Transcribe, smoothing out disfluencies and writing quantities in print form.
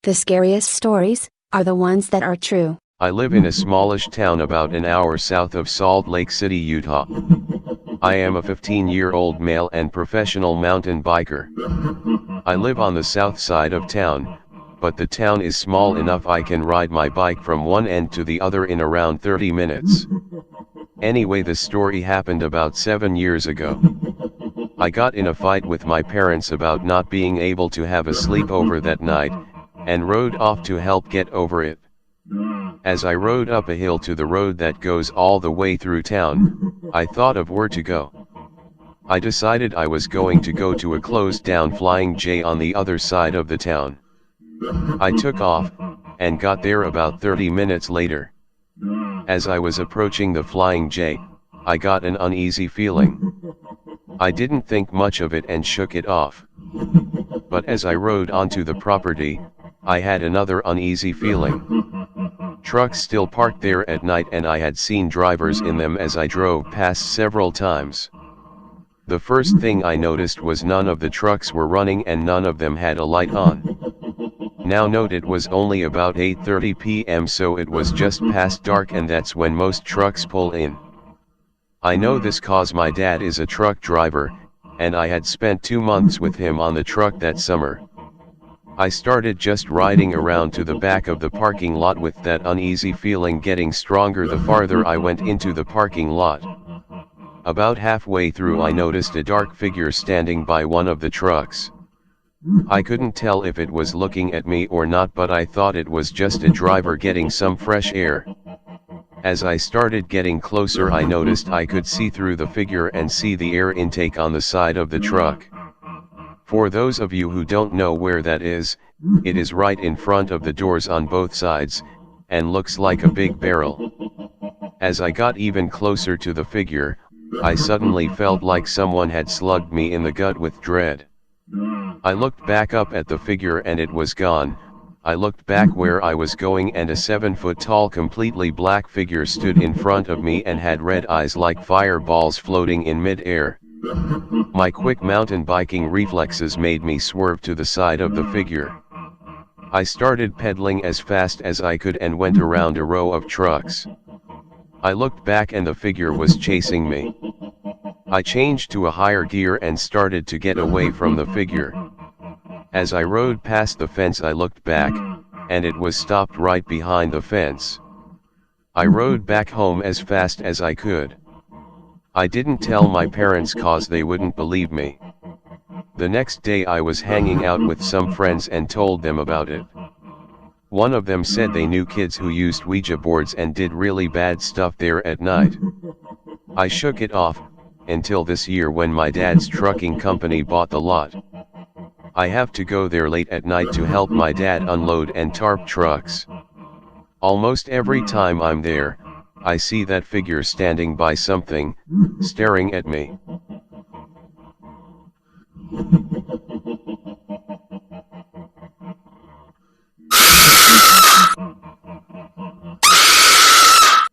The scariest stories are the ones that are true. I live in a smallish town about an hour south of Salt Lake City, Utah. I am a 15-year-old male and professional mountain biker. I live on the south side of town, but the town is small enough I can ride my bike from one end to the other in around 30 minutes. Anyway, the story happened about 7 years ago. I got in a fight with my parents about not being able to have a sleepover that night, and rode off to help get over it. As I rode up a hill to the road that goes all the way through town, I thought of where to go. I decided I was going to go to a closed down Flying J on the other side of the town. I took off, and got there about 30 minutes later. As I was approaching the Flying J, I got an uneasy feeling. I didn't think much of it and shook it off. But as I rode onto the property, I had another uneasy feeling. Trucks still parked there at night, and I had seen drivers in them as I drove past several times. The first thing I noticed was none of the trucks were running and none of them had a light on. Now note, it was only about 8:30 p.m., so it was just past dark, and that's when most trucks pull in. I know this cause my dad is a truck driver, and I had spent 2 months with him on the truck that summer. I started just riding around to the back of the parking lot, with that uneasy feeling getting stronger the farther I went into the parking lot. About halfway through, I noticed a dark figure standing by one of the trucks. I couldn't tell if it was looking at me or not, but I thought it was just a driver getting some fresh air. As I started getting closer, I noticed I could see through the figure and see the air intake on the side of the truck. For those of you who don't know where that is, it is right in front of the doors on both sides, and looks like a big barrel. As I got even closer to the figure, I suddenly felt like someone had slugged me in the gut with dread. I looked back up at the figure and it was gone. I looked back where I was going, and a 7-foot-tall completely black figure stood in front of me and had red eyes like fireballs floating in mid-air. My quick mountain biking reflexes made me swerve to the side of the figure. I started pedaling as fast as I could and went around a row of trucks. I looked back and the figure was chasing me. I changed to a higher gear and started to get away from the figure. As I rode past the fence, I looked back, and it was stopped right behind the fence. I rode back home as fast as I could. I didn't tell my parents cause they wouldn't believe me. The next day I was hanging out with some friends and told them about it. One of them said they knew kids who used Ouija boards and did really bad stuff there at night. I shook it off, until this year when my dad's trucking company bought the lot. I have to go there late at night to help my dad unload and tarp trucks. Almost every time I'm there, I see that figure standing by something, staring at me.